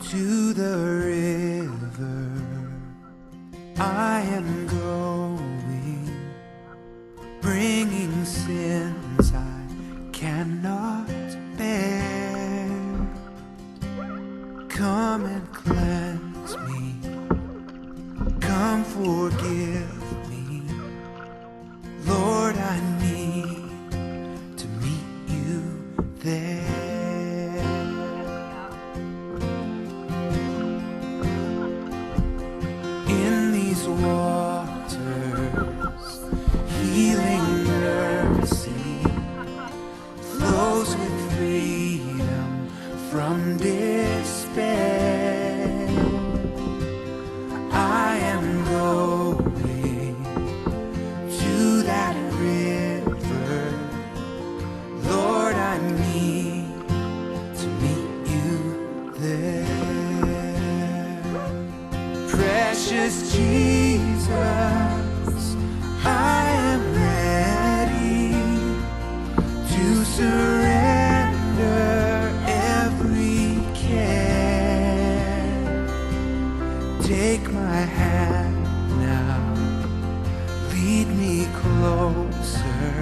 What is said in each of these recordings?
To the river I am going, bringing sins I cannot bear. Come and cleanse me, come forgive me. Lord, I need to meet you there. In these waters, healing mercy flows with freedom from despair. I am going to that river. Lord, I need to meet you there. Precious Jesus, I am ready to surrender every care. Take my hand now, lead me closer.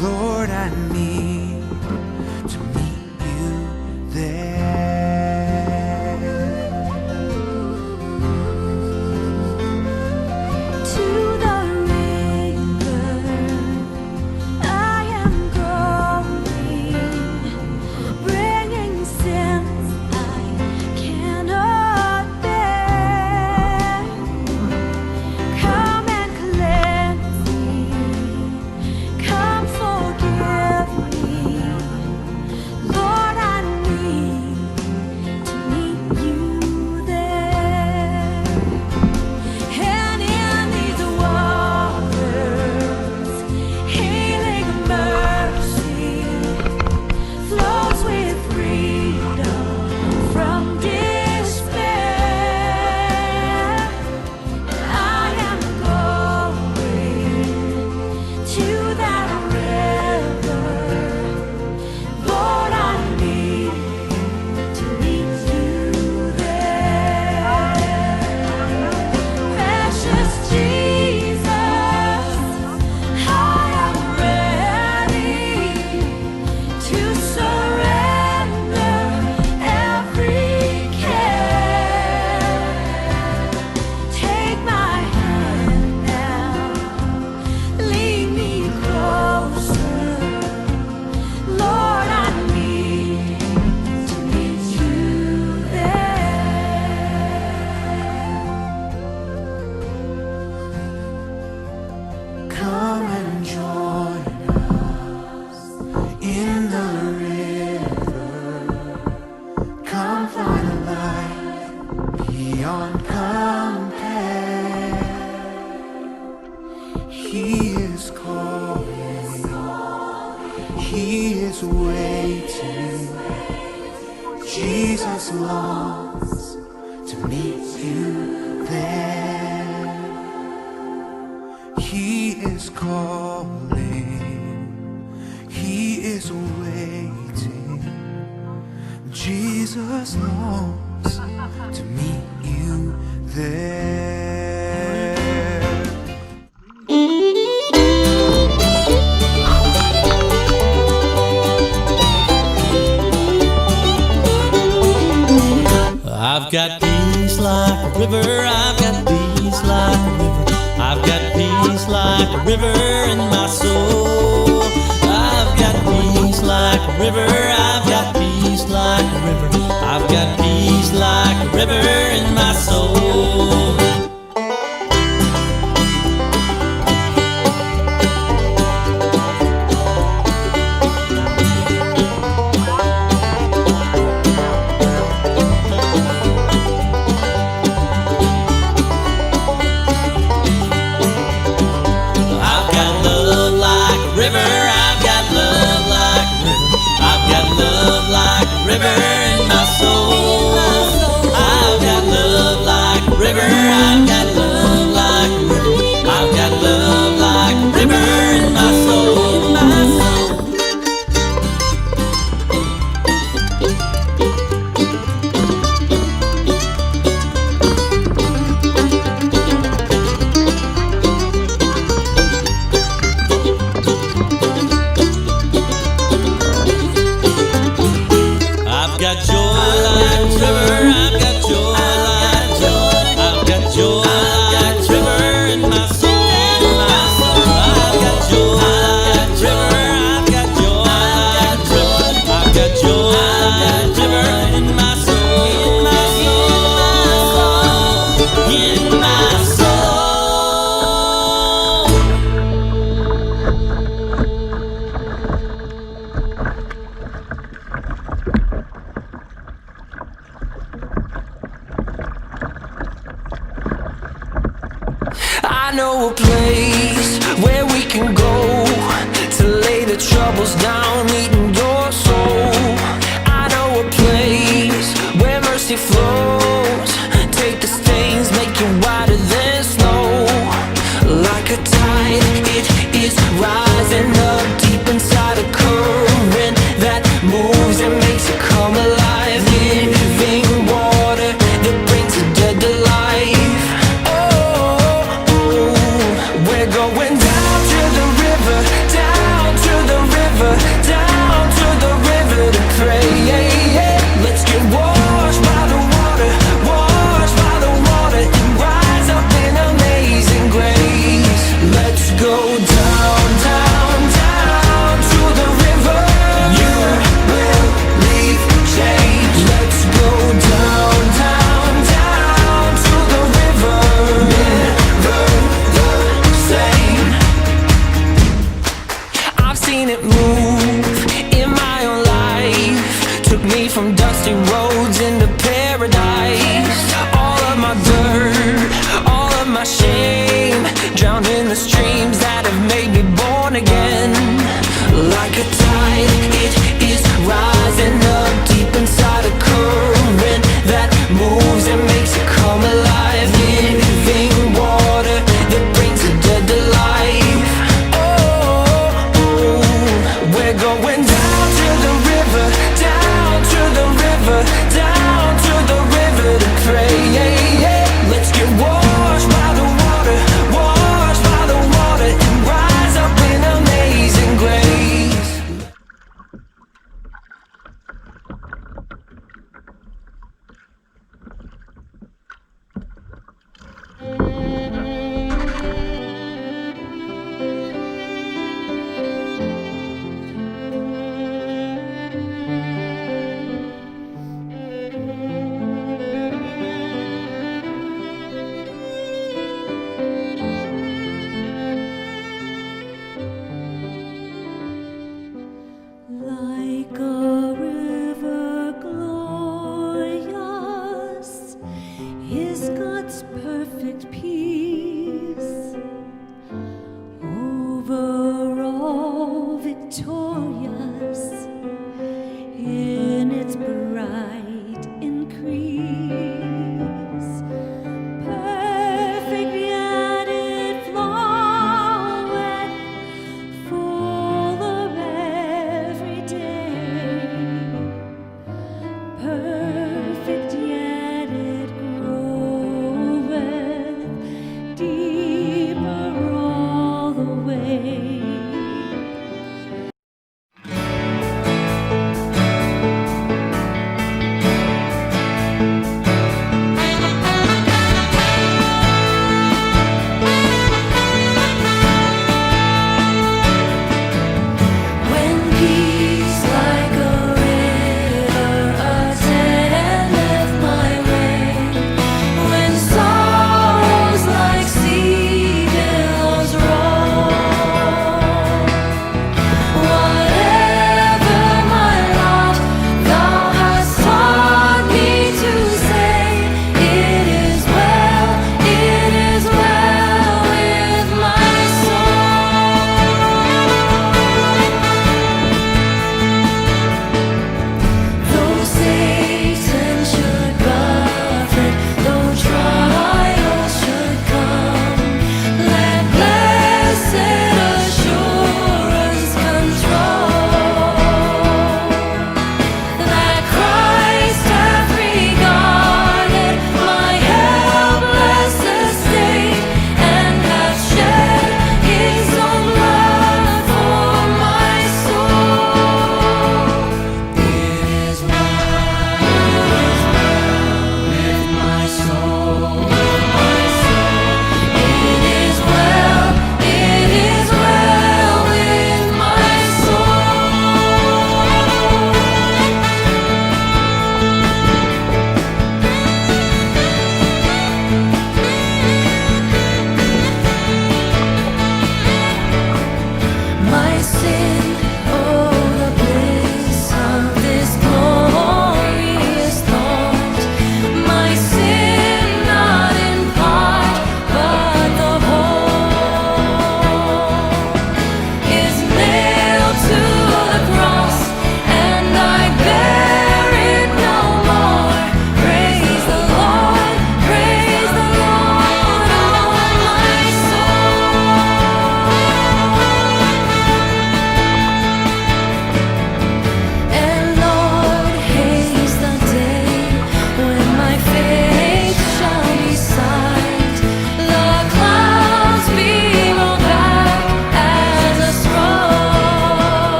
Lord, I need to meet you there. To the river I am going, bringing sins I cannot bear. Come and cleanse me, come forgive me. Lord, I need to meet you there. And in these waters, healing mercy flows with freedom from despair. I am going to that river. Lord, I need to meet you there. Precious Jesus, I am ready to surrender every care. Take my hand now, lead me closer. Lord, I need to meet you there. Come and join us in the river. Come find a life beyond compare. He is calling, He is waiting. Jesus longs to meet you there. He is calling, He is waiting. Jesus longs to meet you there. I've got peace like a river, I've got peace like a river. I've got peace like a river in my soul. I've got peace like a river, I've got peace like a river. I've got peace like a river in my soul. I've got troubles down, eating your soul. I know a place where mercy flows. Take the stains, make you whiter than snow. Like a tide, it is rising up deep inside a current that moves and makes it come alive. Living water that brings the dead to life. Oh, we're going down to the river, down to the river, down to the river to pray. Let's get washed by the water, washed by the water, and rise up in amazing grace. Let's go down, down, down to the river. You will leave change. Let's go down, down, down to the river. Never the same. I've seen it move in my own life. Took me from dusty roads into paradise. All of my dirt, all of my shame, drowned in the streams that have made me born again. Like a tide, it is rising up deep inside a current that moves and makes it come alive. Living water that brings the dead to life. Oh, we're going down to the river, down to the river, down to the river to pray. Let's get washed by the water, washed by the water, and rise up in amazing grace. Like a river glorious is God's perfect peace, over all victorious in its bright increase. Perfect yet it floweth, full of every day. Perfect yet it groweth, deeper all the way.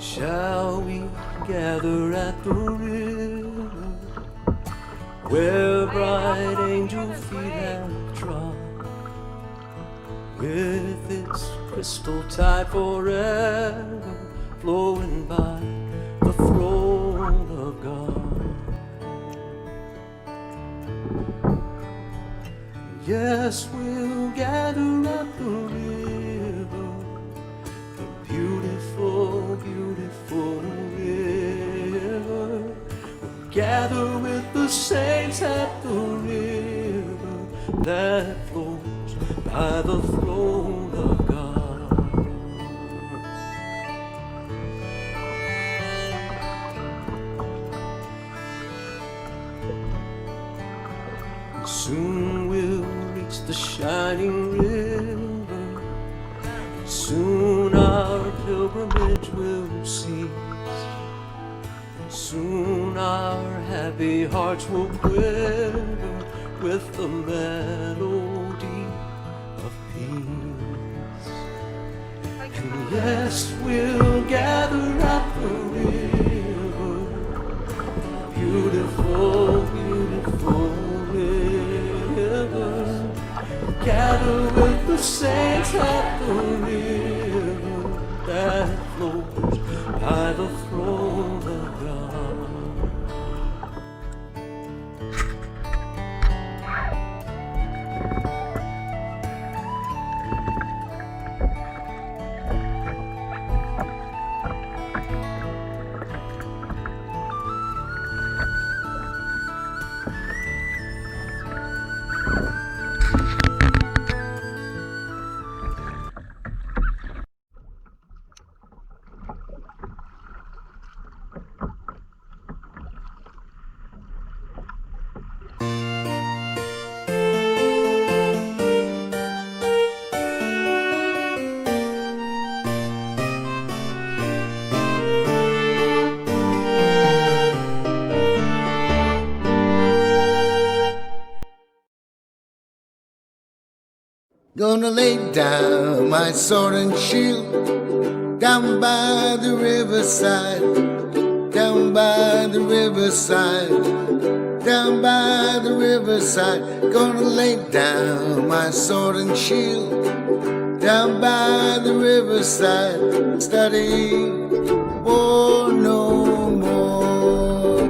Shall we gather at the river where bright angel feet have trod, with its crystal tide forever flowing by the throne of God? Yes, we'll gather at the river, the beautiful, beautiful river. We'll gather with the saints at the river that flows by the throne of God. Soon we'll reach the shining river, soon our pilgrimage will cease, soon our happy hearts will quiver with the melody of peace. And yes, we'll gather at the river, beautiful, beautiful river. Gather with the saints at the river that flows by the throne of God. Gonna lay down my sword and shield down by the riverside, down by the riverside, down by the riverside. Gonna lay down my sword and shield down by the riverside. Study war no more.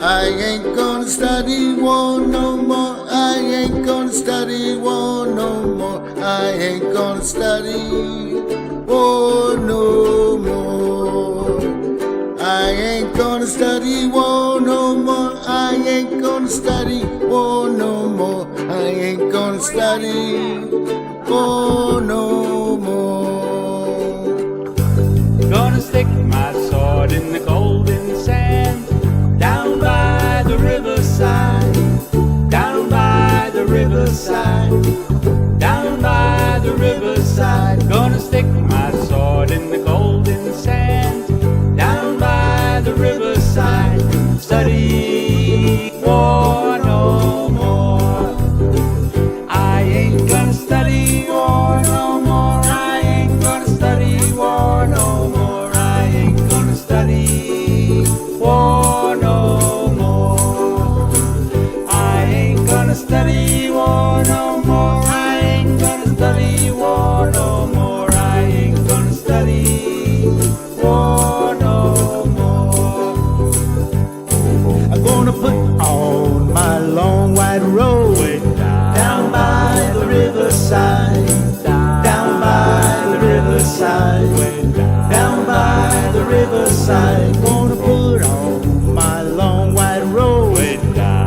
I ain't gonna study war no more. I ain't gonna study war no more. I ain't gonna study war no more. I ain't gonna study war no more. I ain't gonna study war no more. I ain't gonna study war no more. Gonna stick my sword in the golden sand down by the riverside, down by the riverside, down by the riverside. Gonna stick my sword in the golden sand down by the riverside. Study war no more. I ain't gonna study war no more. I ain't gonna study war no more. I ain't gonna study war no more. I ain't gonna study war no more. I ain't gonna study war no more. I ain't gonna study war no more. I'm gonna put on my long white robe down by the riverside, down by the riverside, down by the riverside. Gonna put on my long white robe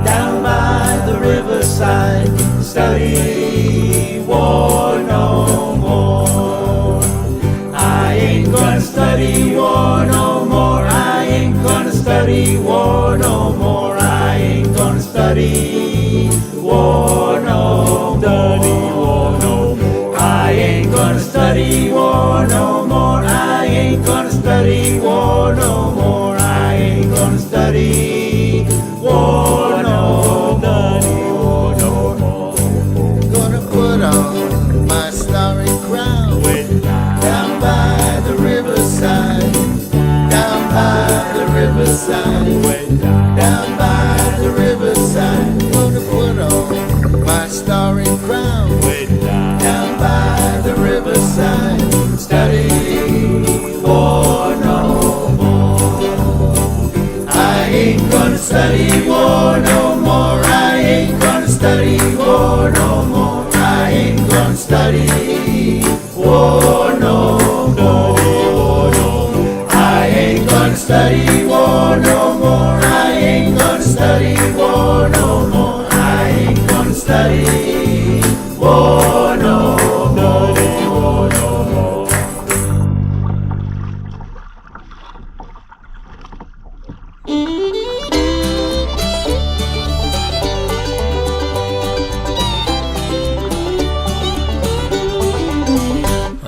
down by the riverside. Study war no more. I ain't gonna study war no more. I ain't gonna study war no more. I ain't gonna study war no more. I ain't gonna study war no more. I ain't gonna study war no more. I ain't gonna study war no more. Gonna put on my starry crown down by the riverside, riverside, way down. down by the riverside. Gonna put on my starry crown, Way down. down by the riverside. Study war no more. I ain't gonna study war no more. I ain't gonna study war no more. I ain't gonna study war no more. I ain't gonna study war no more. I ain't gonna study war no more. I ain't gonna study war no more.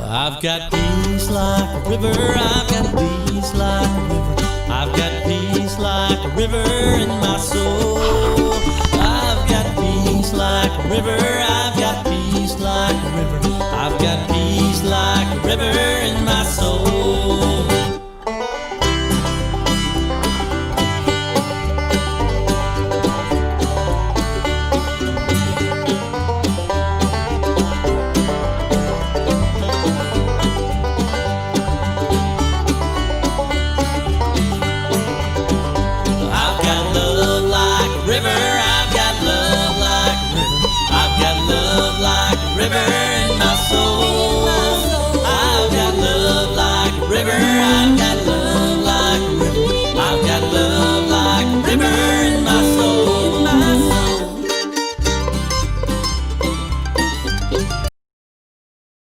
I've got peace like a river, I've got peace like a river. I've got peace like a river in my soul. I've got peace like a river, I've got peace like a river. I've got peace like a river in my soul.